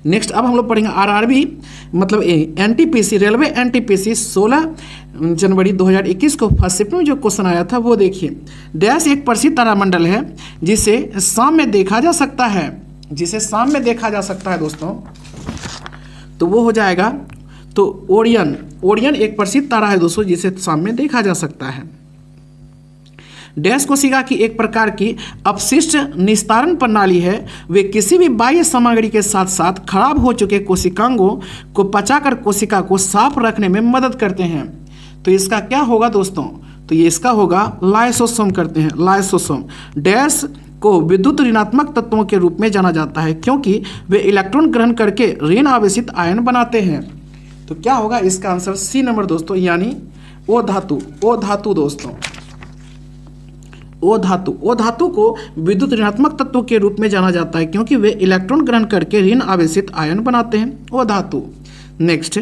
Next अब हम लोग पढ़ेंगे आरआरबी मतलब एनटीपीसी, रेलवे एनटीपीसी 16 जनवरी 2021 को फर्स्ट शिफ्ट में जो क्वेश्चन आया था वो देखिए। डैश एक प्रसिद्ध तारामंडल है जिसे शाम में देखा जा सकता है, जिसे शाम में देखा जा सकता है दोस्तों, तो वो हो जाएगा तो ओरियन। ओरियन एक प्रसिद्ध तारा है दोस्तों जिसे शाम में देखा जा सकता है। डैश कोशिका की एक प्रकार की अपशिष्ट निस्तारण प्रणाली है। वे किसी भी बाह्य सामग्री के साथ साथ खराब हो चुके कोशिकांगों को पचाकर कोशिका को साफ रखने में मदद करते हैं। तो इसका क्या होगा दोस्तों, तो ये इसका होगा लाइसोसोम करते हैं, लाइसोसोम। डैश को विद्युत ऋणात्मक तत्वों के रूप में जाना जाता है क्योंकि वे इलेक्ट्रॉन ग्रहण करके ऋण आवेशित आयन बनाते हैं। तो क्या होगा इसका आंसर सी नंबर दोस्तों, यानी ओ धातु। ओ धातु दोस्तों, ओ धातु। ओ धातु को विद्युत ऋणात्मक तत्वों के रूप में जाना जाता है क्योंकि वे इलेक्ट्रॉन ग्रहण करके ऋण आवेशित आयन बनाते हैं। ओ धातु। नेक्स्ट,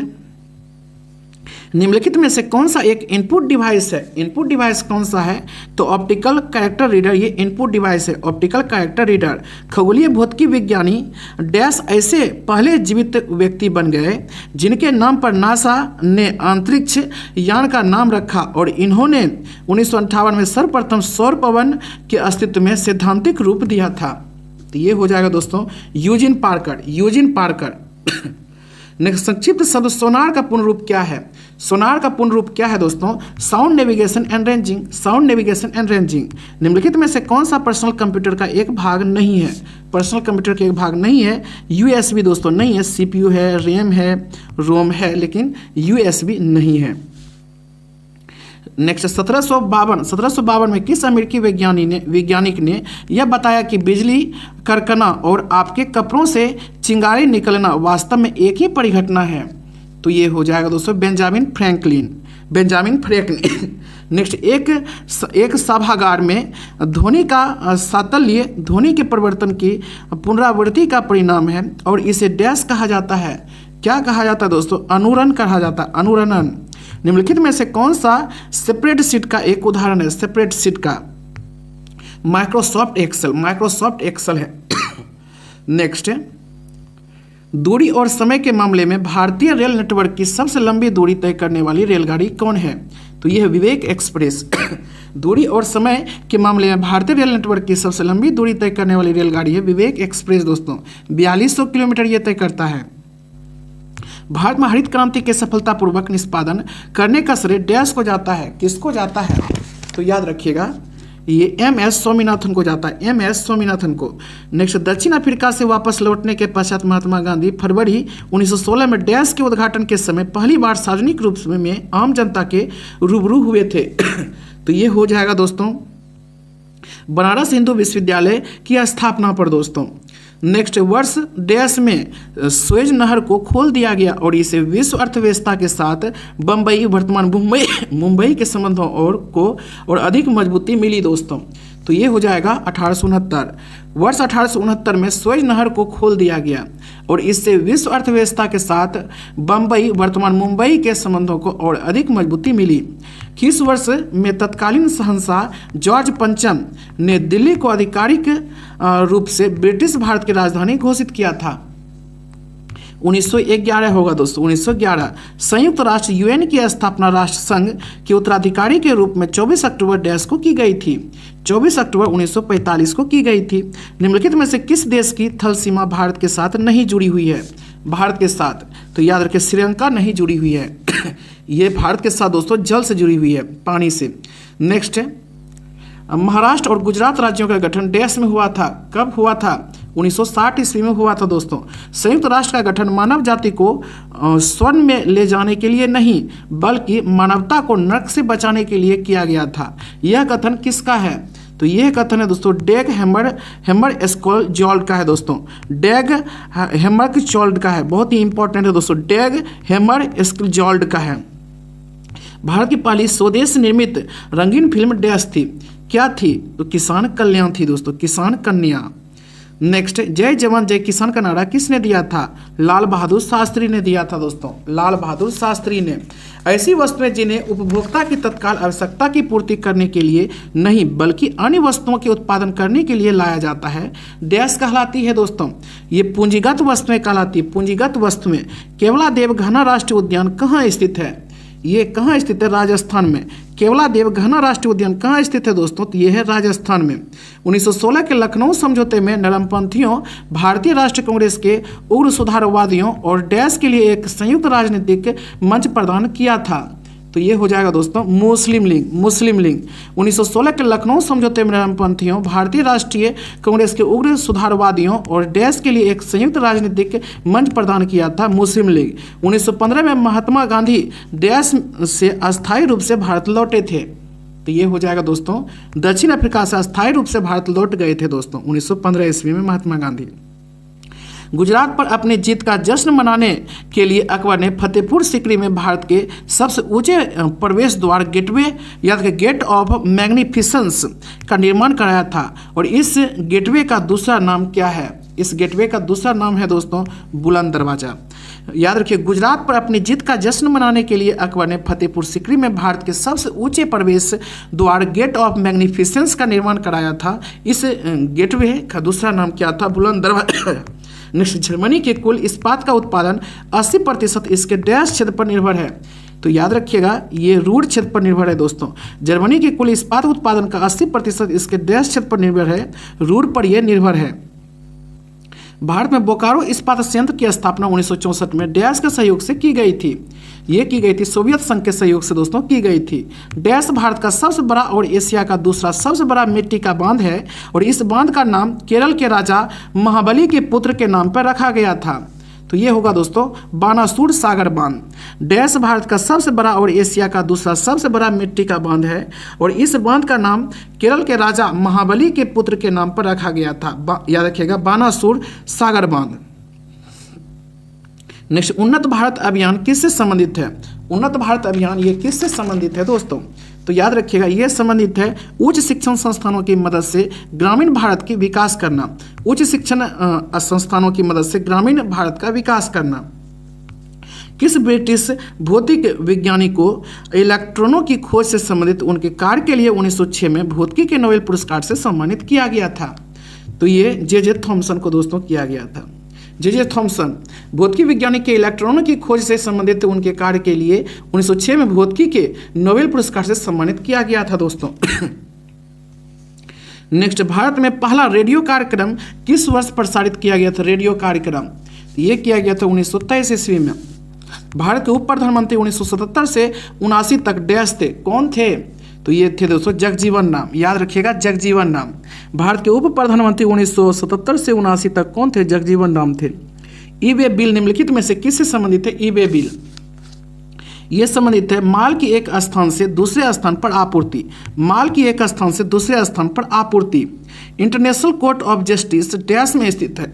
निम्नलिखित में से कौन सा एक इनपुट डिवाइस है? इनपुट डिवाइस कौन सा है? तो ऑप्टिकल कैरेक्टर रीडर ये इनपुट डिवाइस है, ऑप्टिकल कैरेक्टर रीडर। खगोलीय भौतिकी विज्ञानी डैश ऐसे पहले जीवित व्यक्ति बन गए जिनके नाम पर नासा ने अंतरिक्ष यान का नाम रखा और इन्होंने 1958 में सर्वप्रथम सौर पवन के अस्तित्व में सैद्धांतिक रूप दिया था। तो ये हो जाएगा दोस्तों Eugene Parker, Eugene Parker. Next, संक्षिप्त शब्द सोनार का पूर्ण रूप क्या है? सोनार का पूर्ण रूप क्या है दोस्तों? Sound navigation and ranging, sound navigation and ranging. निम्नलिखित में से कौन सा पर्सनल कंप्यूटर का एक भाग नहीं है? पर्सनल कंप्यूटर का एक भाग नहीं है यूएसबी दोस्तों, नहीं है। सीपीयू है, रैम है, रोम है, लेकिन यूएसबी नहीं है। नेक्स्ट, 1752 में किस अमेरिकी वैज्ञानिक ने यह बताया कि बिजली कड़कना और आपके कपड़ों से चिंगारी निकलना वास्तव में एक ही परिघटना है? तो ये हो जाएगा दोस्तों Benjamin Franklin, Benjamin Franklin. Next, एक सभागार में ध्वनि का सातल्य ध्वनि के परिवर्तन की पुनरावृत्ति का परिणाम है और इसे डैश कहा जाता है। क्या कहा जाता है दोस्तों? अनुरण कहा जाता है, अनुरणन। निम्नलिखित में से कौन सा स्प्रेडशीट का एक उदाहरण है? स्प्रेडशीट का माइक्रोसॉफ्ट एक्सेल, माइक्रोसॉफ्ट एक्सेल है। नेक्स्ट, दूरी और समय के मामले में भारतीय रेल नेटवर्क की सबसे लंबी दूरी तय करने वाली रेलगाड़ी कौन है? तो यह है विवेक एक्सप्रेस। दूरी और समय के मामले में भारतीय रेल नेटवर्क की सबसे लंबी दूरी तय करने वाली रेलगाड़ी है विवेक एक्सप्रेस दोस्तों, 4200 किलोमीटर ये तय करता है। भारत में हरित क्रांति के सफलतापूर्वक निष्पादन करने का श्रेय डैश को जाता है? किसको जाता है? तो याद रखिएगा ये एम.एस. स्वामीनाथन को जाता है, एम.एस. स्वामीनाथन को। नेक्स्ट, दक्षिण अफ्रीका से वापस लौटने के पश्चात महात्मा गांधी फरवरी 1916 में डैश के उद्घाटन के समय पहली बार सार्वजनिक रूप में आम जनता के रूबरू हुए थे। तो ये हो जाएगा दोस्तों बनारस हिंदू विश्वविद्यालय की स्थापना पर दोस्तों। नेक्स्ट, वर्ष डैश में सुएज नहर को खोल दिया गया और इसे विश्व अर्थव्यवस्था के साथ बम्बई वर्तमान मुंबई के संबंधों और अधिक मजबूती मिली दोस्तों। तो ये हो जाएगा 1869। वर्ष 1869 में सुएज नहर को खोल दिया गया और इससे विश्व अर्थव्यवस्था के साथ बम्बई वर्तमान मुंबई के संबंधों को और अधिक मजबूती मिली। किस वर्ष में तत्कालीन शहंशाह जॉर्ज पंचम ने दिल्ली को आधिकारिक रूप से ब्रिटिश भारत की राजधानी घोषित किया था? 1911 होगा दोस्तों, 1911। संयुक्त राष्ट्र यूएन की स्थापना राष्ट्र संघ के उत्तराधिकारी के रूप में 24 अक्टूबर डैश को की गई थी? 24 अक्टूबर 1945 को की गई थी। निम्नलिखित में से किस देश की थल सीमा भारत के साथ नहीं जुड़ी हुई है? भारत के साथ, तो याद रखें श्रीलंका नहीं जुड़ी हुई है। ये भारत के साथ दोस्तों जल से जुड़ी हुई है, पानी से। नेक्स्ट, महाराष्ट्र और गुजरात राज्यों का गठन डैश में हुआ था? कब हुआ था? 1960 ईस्वी में हुआ था दोस्तों। संयुक्त राष्ट्र का गठन मानव जाति को स्वर्ण में ले जाने के लिए नहीं बल्कि मानवता को नरक से बचाने के लिए किया गया था। यह कथन किसका है? तो यह कथन है दोस्तों डैग हैमरशोल्ड का है दोस्तों, डैग हैमरशोल्ड का है, बहुत ही इंपॉर्टेंट है दोस्तों, डैग हैमरशोल्ड का है। भारत की पहली स्वदेश निर्मित रंगीन फिल्म डैश थी? क्या थी? तो किसान कल्याण थी दोस्तों, किसान कन्या। नेक्स्ट, जय जवान जय किसान का नारा किसने दिया था? लाल बहादुर शास्त्री ने दिया था दोस्तों, लाल बहादुर शास्त्री ने। ऐसी वस्तुएं जिन्हें उपभोक्ता की तत्काल आवश्यकता की पूर्ति करने के लिए नहीं बल्कि अन्य वस्तुओं के उत्पादन करने के लिए लाया जाता है, डैश कहलाती है दोस्तों? ये पूंजीगत वस्तुएं कहलाती है। पूंजीगत वस्तुएं। केवलादेव घना राष्ट्रीय उद्यान कहाँ स्थित है? ये कहाँ स्थित है? राजस्थान में। केवलादेव घना राष्ट्रीय उद्यान कहाँ स्थित है दोस्तों? तो ये है राजस्थान में। 1916 के लखनऊ समझौते में नरमपंथियों, भारतीय राष्ट्रीय कांग्रेस के उग्र सुधारवादियों और डैश के लिए एक संयुक्त राजनीतिक मंच प्रदान किया था। तो ये हो जाएगा दोस्तों मुस्लिम लीग। मुस्लिम लीग 1916 के लखनऊ समझौते में नरमपंथियों, भारतीय राष्ट्रीय कांग्रेस के उग्र सुधारवादियों और डैश के लिए एक संयुक्त राजनीतिक मंच प्रदान किया था, मुस्लिम लीग। 1915 में महात्मा गांधी डैश से अस्थायी रूप से भारत लौटे थे। तो ये हो जाएगा दोस्तों दक्षिण अफ्रीका से अस्थायी रूप से भारत लौट गए थे दोस्तों 1915 ईस्वी में महात्मा गांधी। गुजरात पर अपनी जीत का जश्न मनाने के लिए अकबर ने फतेहपुर सीकरी में भारत के सबसे ऊंचे प्रवेश द्वार गेटवे या गेट ऑफ मैग्निफिसेंस का निर्माण कराया था। और इस गेटवे का दूसरा नाम क्या है? इस गेटवे का दूसरा नाम है दोस्तों बुलंद दरवाजा। याद रखिए, गुजरात पर अपनी जीत का जश्न मनाने के लिए अकबर ने फतेहपुर सीकरी में भारत के सबसे ऊंचे प्रवेश द्वार गेट ऑफ मैग्निफिसेंस का निर्माण कराया था। इस गेटवे का दूसरा नाम क्या था? बुलंद दरवाजा। नेक्स्ट, जर्मनी के कुल इस्पात का उत्पादन 80% इसके डैश क्षेत्र पर निर्भर है। तो याद रखिएगा ये रूढ़ क्षेत्र पर निर्भर है दोस्तों। जर्मनी के कुल इस्पात उत्पादन का 80% इसके डैश क्षेत्र पर निर्भर है, रूढ़ पर यह निर्भर है। भारत में बोकारो इस्पात संयंत्र की स्थापना 1964 में डैश के सहयोग से की गई थी। ये की गई थी सोवियत संघ के सहयोग से दोस्तों की गई थी। डैश भारत का सबसे बड़ा और एशिया का दूसरा सबसे बड़ा मिट्टी का बांध है और इस बांध का नाम केरल के राजा महाबली के पुत्र के नाम पर रखा गया था। तो ये होगा दोस्तों बानासुर सागर बांध। डैश भारत का सबसे बड़ा और एशिया का दूसरा सबसे बड़ा मिट्टी का बांध है और इस बांध का नाम केरल के राजा महाबली के पुत्र के नाम पर रखा गया था। याद रखिएगा बानासुर सागर बांध। नेक्स्ट, उन्नत भारत अभियान किससे संबंधित है? उन्नत भारत अभियान ये किससे संबंधित है दोस्तों? तो याद रखिएगा ये संबंधित है उच्च शिक्षण संस्थानों की मदद से ग्रामीण भारत की विकास करना। उच्च शिक्षण संस्थानों की मदद से ग्रामीण भारत का विकास करना। किस ब्रिटिश भौतिक वैज्ञानिक को इलेक्ट्रॉनों की खोज से संबंधित उनके कार्य के लिए 1906 में भौतिकी के नोबेल पुरस्कार से सम्मानित किया गया था? तो ये जे थॉमसन को दोस्तों किया गया था। जे थॉमसन भौतिकी वैज्ञानिक के इलेक्ट्रॉनों की खोज से संबंधित उनके कार्य के लिए 1906 में भौतिकी के नोबेल पुरस्कार से सम्मानित किया गया था दोस्तों। नेक्स्ट, भारत में पहला रेडियो कार्यक्रम किस वर्ष प्रसारित किया गया था? रेडियो कार्यक्रम ये किया गया था 1923 ईस्वी में। भारत के उप प्रधानमंत्री 1977 से 79 तक डैश थे, कौन थे? तो ये थे दोस्तों जगजीवन राम। याद रखिएगा जगजीवन राम। भारत के उप प्रधानमंत्री 1977 से 79 तक कौन थे? जगजीवन राम थे। ई वे बिल निम्नलिखित में से किससे संबंधित है? ई वे बिल ये संबंधित है माल की एक स्थान से दूसरे स्थान पर आपूर्ति। माल की एक स्थान से दूसरे स्थान पर आपूर्ति। International court of justice dash में स्थित है।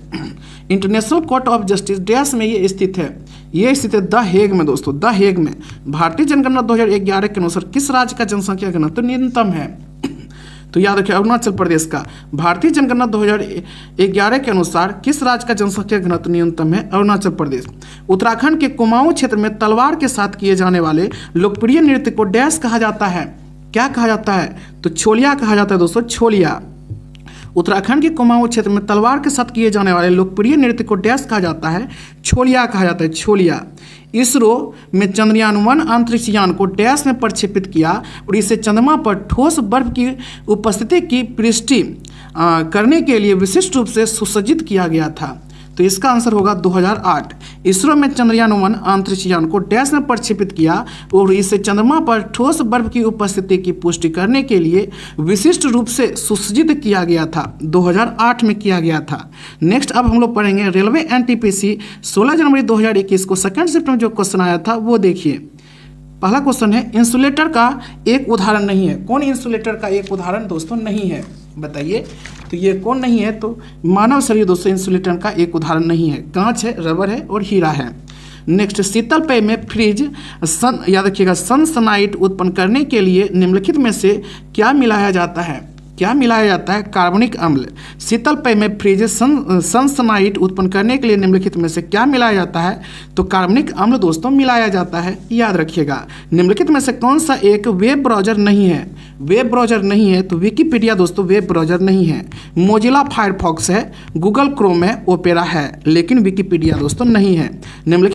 International court of justice dash में ये स्थित है। ये स्थित है द हेग में दोस्तों, द हेग में। भारतीय जनगणना 2011 के अनुसार किस राज्य का जनसंख्या घनत्व न्यूनतम है? तो याद रखिए अरुणाचल प्रदेश का। भारतीय जनगणना 2011 के अनुसार किस राज्य का जनसंख्या घनत्व न्यूनतम है? अरुणाचल प्रदेश। उत्तराखंड के कुमाऊं क्षेत्र में तलवार के साथ किए जाने वाले लोकप्रिय नृत्य को डैश कहा जाता है? क्या कहा जाता है? तो छोलिया कहा जाता है दोस्तों, छोलिया। उत्तराखंड के कुमाऊं क्षेत्र में तलवार के साथ किए जाने वाले लोकप्रिय नृत्य को डैश कहा जाता है? छोलिया कहा जाता है, छोलिया। इसरो में चंद्रयान-1 अंतरिक्ष यान को डैश में प्रक्षेपित किया और इसे चंद्रमा पर ठोस बर्फ की उपस्थिति की पुष्टि करने के लिए विशिष्ट रूप से सुसज्जित किया गया था। तो इसका आंसर होगा 2008। इसरो में चंद्रयान-1 अंतरिक्ष यान को डैश में प्रक्षेपित किया और इसे चंद्रमा पर ठोस बर्फ की उपस्थिति की पुष्टि करने के लिए विशिष्ट रूप से सुसज्जित किया गया था। 2008 में किया गया था। नेक्स्ट अब हम लोग पढ़ेंगे रेलवे एनटीपीसी 16 जनवरी 2021 को सेकंड शिफ्ट में जो क्वेश्चन आया था वो देखिए। पहला क्वेश्चन है इंसुलेटर का एक उदाहरण नहीं है। कौन इंसुलेटर का एक उदाहरण दोस्तों नहीं है? बताइए। तो ये कौन नहीं है? तो मानव शरीर दोस्तों इंसुलेटर का एक उदाहरण नहीं है। कांच है, रबर है और हीरा है। नेक्स्ट, शीतल पेय में फ्रिज याद रखिएगा सनसनाइट उत्पन्न करने के लिए निम्नलिखित में से क्या मिलाया जाता है? क्या मिलाया जाता है? कार्बनिक अम्ल। शीतल पेय में फ्रिज सनसनाइट उत्पन्न करने के लिए निम्नलिखित में से क्या मिलाया जाता है? तो कार्बनिक अम्ल दोस्तों मिलाया जाता है, याद रखिएगा। निम्नलिखित में से कौन सा एक वेब ब्राउजर नहीं है? वेब ब्राउजर नहीं है तो विकिपीडिया दोस्तों वेब ब्राउजर नहीं है। मोजिला फायरफॉक्स है, गूगल क्रोम है, ओपेरा है, लेकिन विकिपीडिया दोस्तों नहीं है। निम्नलिखित